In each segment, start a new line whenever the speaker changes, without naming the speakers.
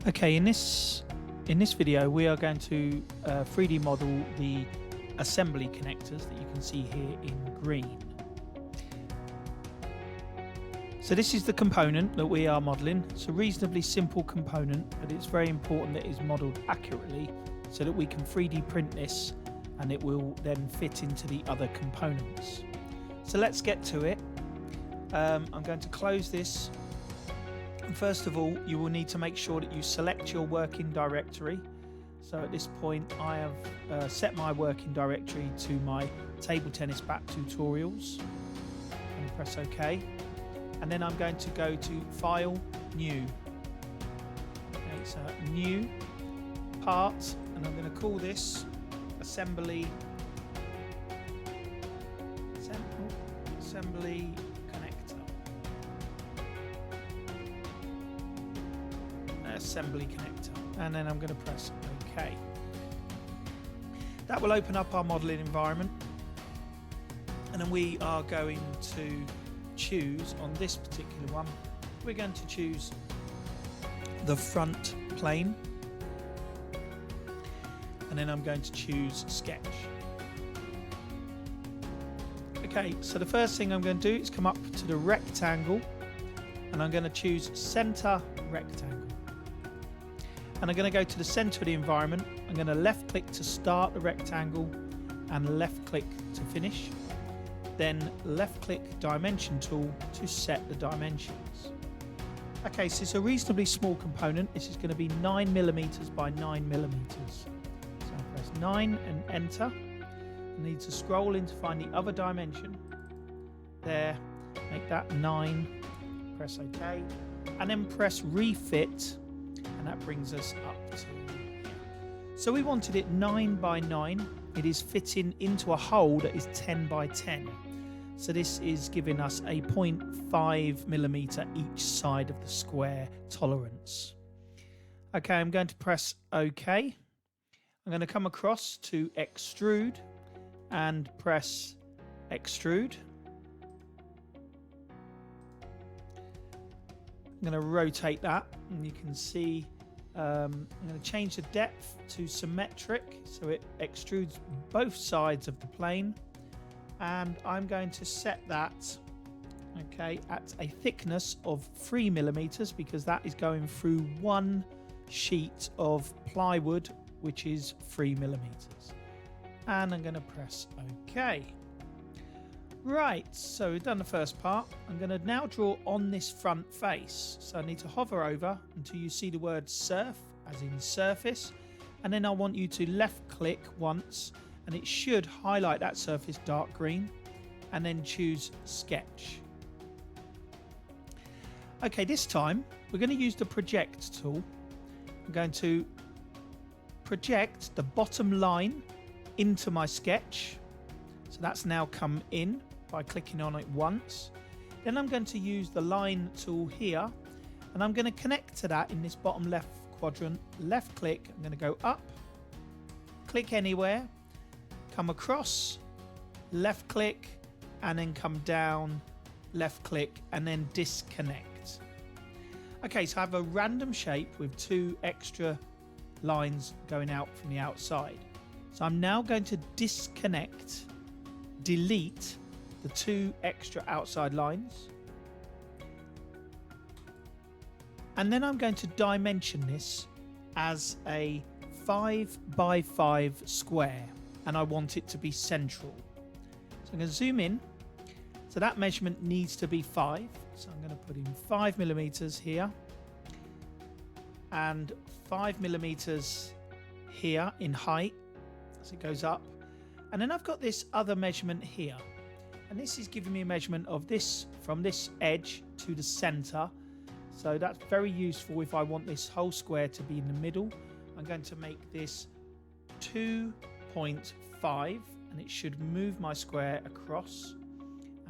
Okay, in this video we are going to 3D model the assembly connectors that you can see here in green. So this is the component that we are modeling. It's a reasonably simple component, but it's very important that it is modeled accurately so that we can 3D print this and it will then fit into the other components. So let's get to it. I'm going to close this. And first of all, you will need to make sure that you select your working directory. So at this point, I have set my working directory to my table tennis bat tutorials. And press OK. And then I'm going to go to File, New. Okay, so New, Part, and I'm going to call this Assembly Connector. Assembly Connector. And then I'm going to press OK. That will open up our modeling environment. And then we are going to choose on this particular one, we're going to choose the front plane, and then I'm going to choose sketch. Okay, so the first thing I'm going to do is come up to the rectangle and I'm going to choose center rectangle, and I'm going to go to the center of the environment. I'm going to left click to start the rectangle and left click to finish. Then left click dimension tool to set the dimensions. Okay, so it's a reasonably small component. This is going to be 9mm by 9mm. So I press 9 and enter. I need to scroll in to find the other dimension. There, make that 9. Press OK. And then press refit. And that brings us up to here. So we wanted it 9 by 9. It is fitting into a hole that is 10 by 10. So this is giving us a 0.5mm each side of the square tolerance. Okay, I'm going to press OK. I'm going to come across to Extrude and press Extrude. I'm going to rotate that, and you can see I'm going to change the depth to symmetric so it extrudes both sides of the plane. And I'm going to set that, okay, at a thickness of 3mm because that is going through one sheet of plywood, which is 3mm. And I'm going to press OK. Right, so we've done the first part. I'm going to now draw on this front face. So I need to hover over until you see the word surf, as in surface. And then I want you to left click once, and it should highlight that surface dark green, and then choose sketch. Okay, this time we're going to use the project tool. I'm going to project the bottom line into my sketch. So that's now come in by clicking on it once. Then I'm going to use the line tool here, and I'm going to connect to that in this bottom left quadrant. Left click, I'm going to go up, click anywhere, come across, left click, and then come down, left click, and then disconnect. Okay, so I have a random shape with two extra lines going out from the outside. So I'm now going to disconnect, delete the two extra outside lines. And then I'm going to dimension this as a 5 by 5 square. And I want it to be central. So I'm going to zoom in. So that measurement needs to be 5. So I'm going to put in 5mm here and 5mm here in height as it goes up. And then I've got this other measurement here. And this is giving me a measurement of this from this edge to the center. So that's very useful if I want this whole square to be in the middle. I'm going to make this 2.5, and it should move my square across,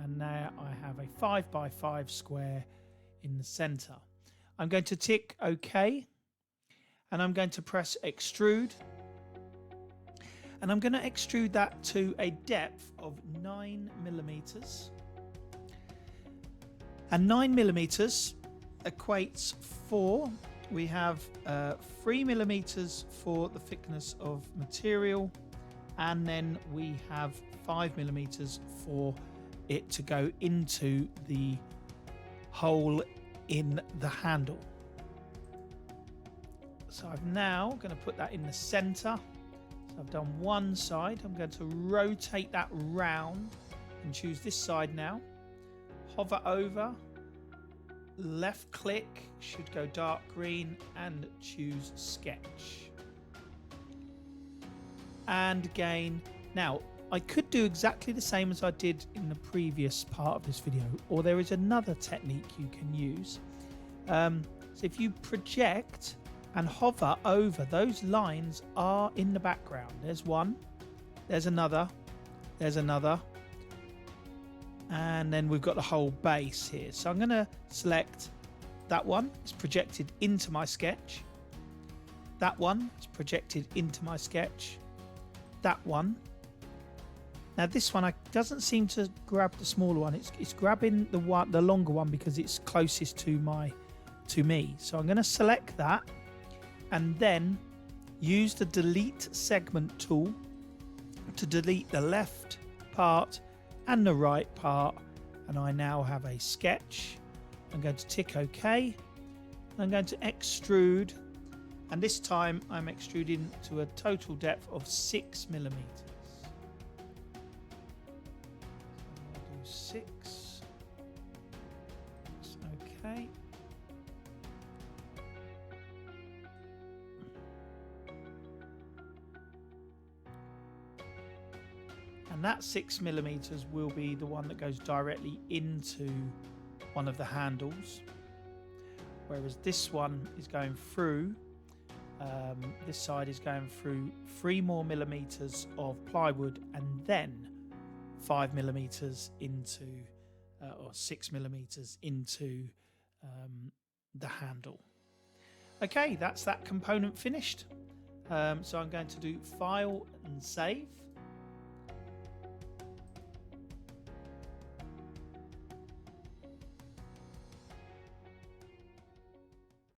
and now I have a 5 by 5 square in the center. I'm going to tick OK, and I'm going to press extrude, and I'm going to extrude that to a depth of 9mm, and 9mm equates for we have 3 millimeters for the thickness of material, and then we have 5 millimeters for it to go into the hole in the handle. So I'm now going to put that in the center. So I've done one side. I'm going to rotate that round and choose this side now. Hover over, left click, should go dark green, and choose sketch. And again, now I could do exactly the same as I did in the previous part of this video, or there is another technique you can use. So if you project and hover over, those lines are in the background. There's one, there's another, and then we've got the whole base here. So I'm going to select that one. It's projected into my sketch. That one is projected into my sketch. That one. Now this one doesn't seem to grab the smaller one. It's grabbing the longer one because it's closest to me. So I'm going to select that and then use the delete segment tool to delete the left part and the right part, and I now have a sketch. I'm going to tick OK. I'm going to extrude, and this time I'm extruding to a total depth of 6 millimeters. So I'll do 6. That's okay. And that 6 millimeters will be the one that goes directly into one of the handles, whereas this one is going through, this side is going through 3 more millimeters of plywood, and then 5 millimeters into, or 6 millimeters into the handle. Okay, that's that component finished. So I'm going to do File and Save.